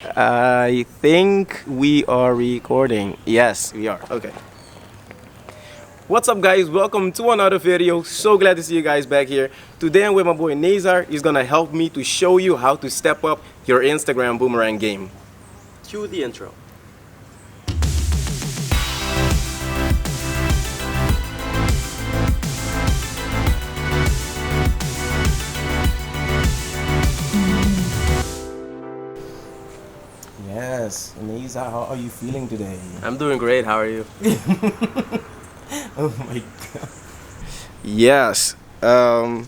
I think we are recording. Yes, we are. Okay. What's up, guys? Welcome to another video. So glad to see you guys back here. Today I'm with my boy Nazar. He's gonna help me to show you how to step up your Instagram boomerang game. Cue the intro. Yes, Nazar, how are you feeling today? I'm doing great. How are you? Oh my god. Yes. I've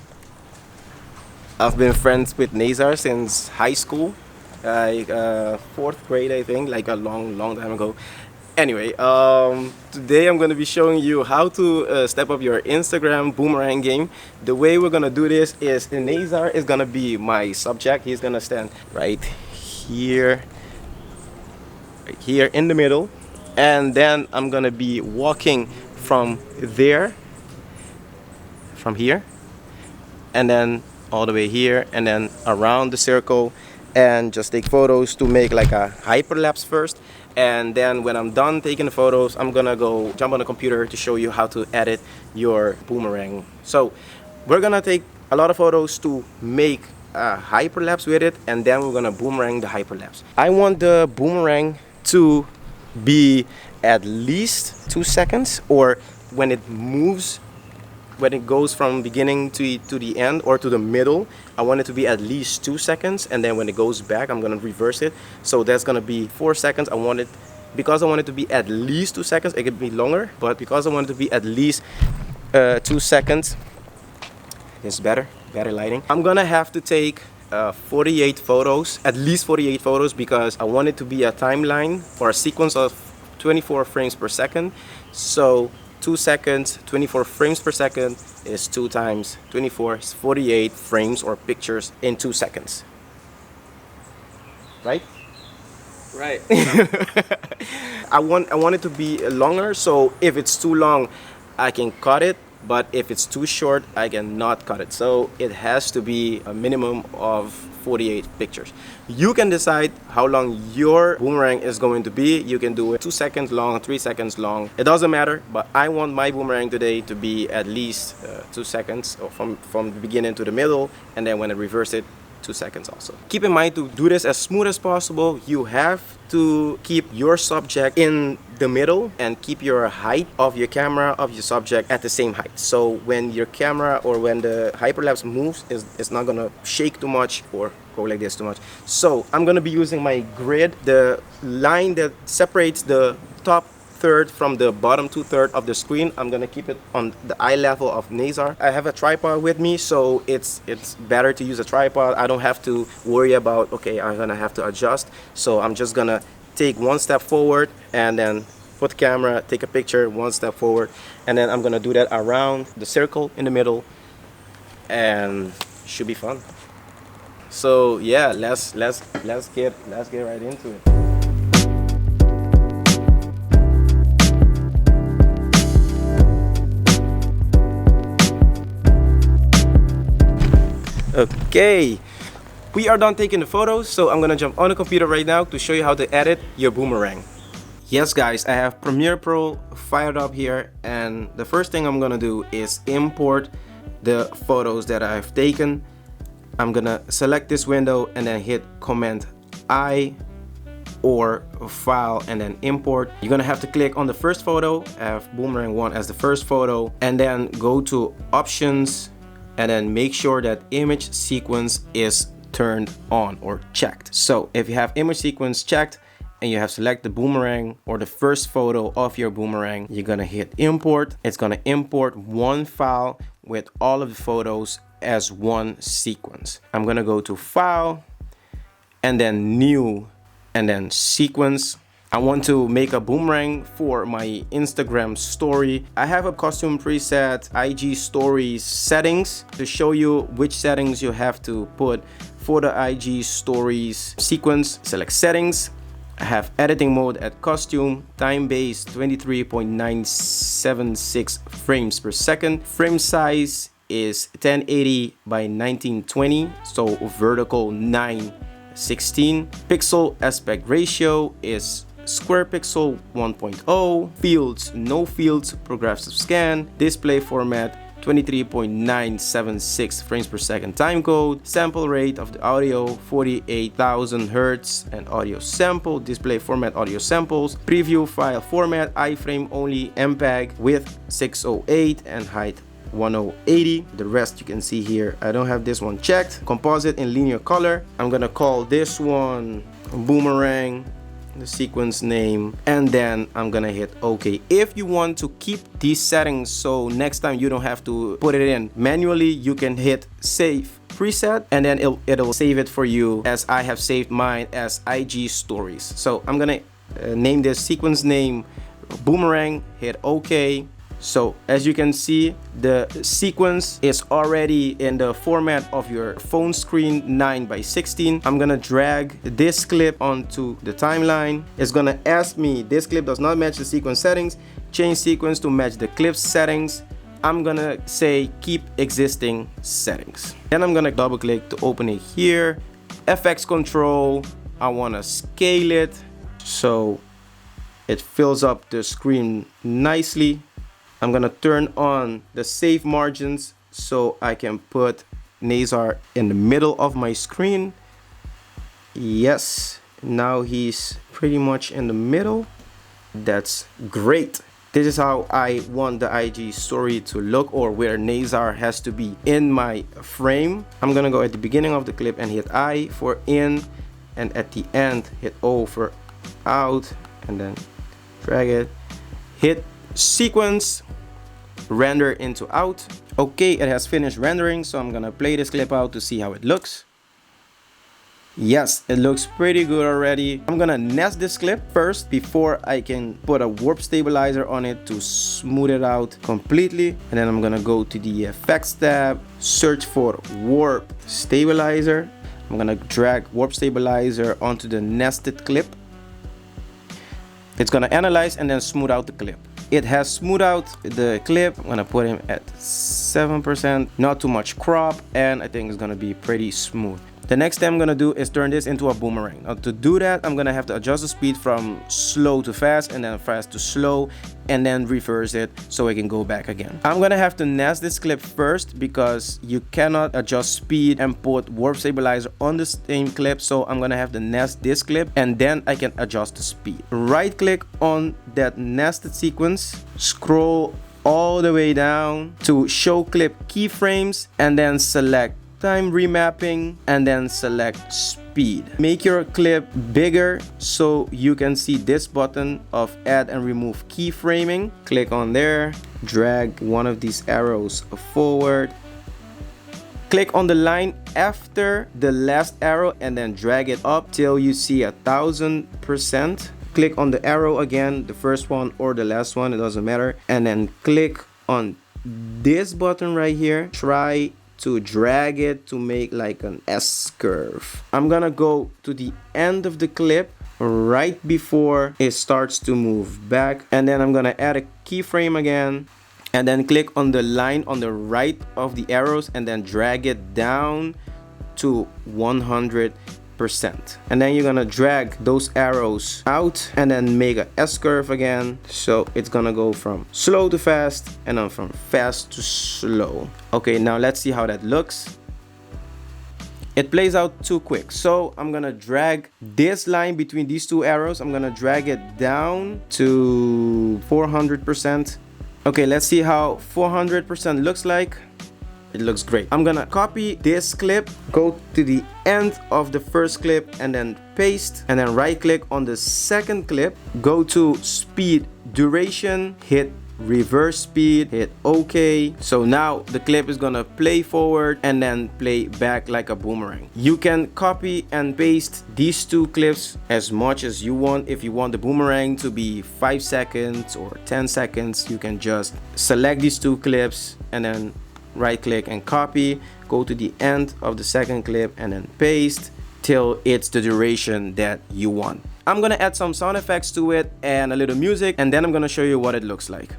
been friends with Nazar since high school, like fourth grade, I think, like a long time ago. Anyway, today I'm gonna be showing you how to step up your Instagram boomerang game. The way we're gonna do this is Nazar is gonna be my subject. He's gonna stand here, right here in the middle, and then I'm gonna be walking from there, from here, and then all the way here, and then around the circle, and just take photos to make like a hyperlapse first. And then when I'm done taking the photos, I'm gonna go jump on the computer to show you how to edit your boomerang. So we're gonna take a lot of photos to make a hyperlapse with it, and then we're gonna boomerang the hyperlapse. I want the boomerang to be at least 2 seconds, or when it moves, when it goes from beginning to the end or to the middle, I want it to be at least 2 seconds, and then when it goes back, I'm gonna reverse it, so that's gonna be 4 seconds. I want it, because I want it to be at least 2 seconds. It could be longer, but because I want it to be at least 2 seconds, it's better lighting. I'm gonna have to take 48 photos, at least 48 photos, because I want it to be a timeline or a sequence of 24 frames per second. So 2 seconds, 24 frames per second is 2 times 24, is 48 frames or pictures in 2 seconds. Right? Right. I want it to be longer, so if it's too long, I can cut it. But if it's too short, I cannot cut it. So it has to be a minimum of 48 pictures. You can decide how long your boomerang is going to be. You can do it 2 seconds long, 3 seconds long. It doesn't matter, but I want my boomerang today to be at least 2 seconds, or from the beginning to the middle, and then when I reverse it, 2 seconds also. Keep in mind, to do this as smooth as possible, you have to keep your subject in the middle and keep your height of your camera, of your subject, at the same height. So when your camera or when the hyperlapse moves, it's not gonna shake too much or go like this too much. So I'm gonna be using my grid, the line that separates the top third from the bottom 2/3 of the screen. I'm gonna keep it on the eye level of Nazar. I have a tripod with me, so it's better to use a tripod. I don't have to worry about, okay, I'm gonna have to adjust. So I'm just gonna take one step forward and then put the camera, take a picture, one step forward, and then I'm gonna do that around the circle in the middle, and should be fun. So yeah, let's get right into it. Okay, we are done taking the photos, so I'm gonna jump on the computer right now to show you how to edit your boomerang. Yes guys, I have Premiere Pro fired up here, and the first thing I'm gonna do is import the photos that I've taken. I'm gonna select this window and then hit Command I or File and then Import. You're gonna have to click on the first photo. I have Boomerang 1 as the first photo, and then go to Options, and then make sure that image sequence is turned on or checked. So if you have image sequence checked and you have select the boomerang or the first photo of your boomerang, you're gonna hit import. It's gonna import one file with all of the photos as one sequence. I'm gonna go to File and then New and then Sequence. I want to make a boomerang for my Instagram story. I have a costume preset, IG stories settings, to show you which settings you have to put for the IG stories sequence. Select settings. I have editing mode at costume, time base 23.976 frames per second. Frame size is 1080 by 1920, so vertical 9 16. Pixel aspect ratio is square pixel 1.0. Fields, no fields, progressive scan. Display format 23.976 frames per second timecode. Sample rate of the audio 48,000 Hertz and audio sample. Display format audio samples. Preview file format iframe only. MPEG width 608 and height 1080. The rest you can see here. I don't have this one checked. Composite in linear color. I'm gonna call this one Boomerang, the sequence name, and then I'm gonna hit OK. If you want to keep these settings so next time you don't have to put it in manually, you can hit save preset and then it'll save it for you, as I have saved mine as IG stories. So I'm gonna name this sequence name Boomerang, hit OK. So as you can see, the sequence is already in the format of your phone screen 9:16. I'm gonna drag this clip onto the timeline. It's gonna ask me, this clip does not match the sequence settings, change sequence to match the clip settings. I'm gonna say keep existing settings. Then I'm gonna double click to open it here. FX control, I wanna scale it so it fills up the screen nicely. I'm gonna turn on the save margins so I can put Nazar in the middle of my screen. Yes, now he's pretty much in the middle. That's great. This is how I want the IG story to look, or where Nazar has to be in my frame. I'm gonna go at the beginning of the clip and hit I for in, and at the end hit O for out, and then drag it, hit sequence, render into out. Okay, it has finished rendering, so I'm gonna play this clip out to see how it looks. Yes, it looks pretty good already. I'm gonna nest this clip first before I can put a warp stabilizer on it to smooth it out completely. And then I'm gonna go to the effects tab, search for warp stabilizer. I'm gonna drag warp stabilizer onto the nested clip. It's gonna analyze and then smooth out the clip. It has smoothed out the clip. I'm gonna put him at 7%, not too much crop, and I think it's gonna be pretty smooth. The next thing I'm gonna do is turn this into a boomerang. Now to do that, I'm gonna have to adjust the speed from slow to fast, and then fast to slow, and then reverse it so it can go back again. I'm gonna have to nest this clip first because you cannot adjust speed and put warp stabilizer on the same clip. So I'm gonna have to nest this clip and then I can adjust the speed. Right click on that nested sequence, scroll all the way down to show clip keyframes, and then select time remapping and then select speed. Make your clip bigger so you can see this button of add and remove keyframing. Click on there, drag one of these arrows forward, click on the line after the last arrow and then drag it up till you see 1000%. Click on the arrow again, the first one or the last one, it doesn't matter, and then click on this button right here. Try to drag it to make like an S curve. I'm gonna go to the end of the clip right before it starts to move back, and then I'm gonna add a keyframe again, and then click on the line on the right of the arrows and then drag it down to 100%. And then you're gonna drag those arrows out and then make a S curve again. So it's gonna go from slow to fast and then from fast to slow. Okay, now let's see how that looks. It plays out too quick, so I'm gonna drag this line between these two arrows. I'm gonna drag it down to 400%. Okay, let's see how 400% looks like. It looks great. I'm gonna copy this clip, go to the end of the first clip and then paste, and then right click on the second clip, go to speed duration, hit reverse speed, hit OK. So now the clip is gonna play forward and then play back like a boomerang. You can copy and paste these two clips as much as you want. If you want the boomerang to be 5 seconds or 10 seconds, you can just select these two clips and then right click and copy, go to the end of the second clip and then paste till it's the duration that you want. I'm gonna add some sound effects to it and a little music, and then I'm gonna show you what it looks like.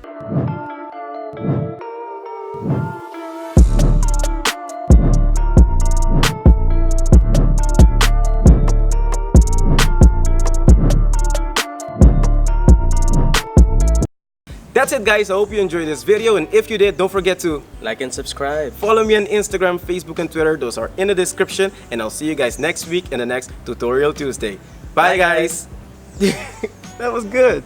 That's it, guys. I hope you enjoyed this video, and if you did, don't forget to Like and subscribe. follow me on Instagram, Facebook, and Twitter. Those are in the description, and I'll see you guys next week in the next Tutorial Tuesday. Bye, Bye, guys. That was good.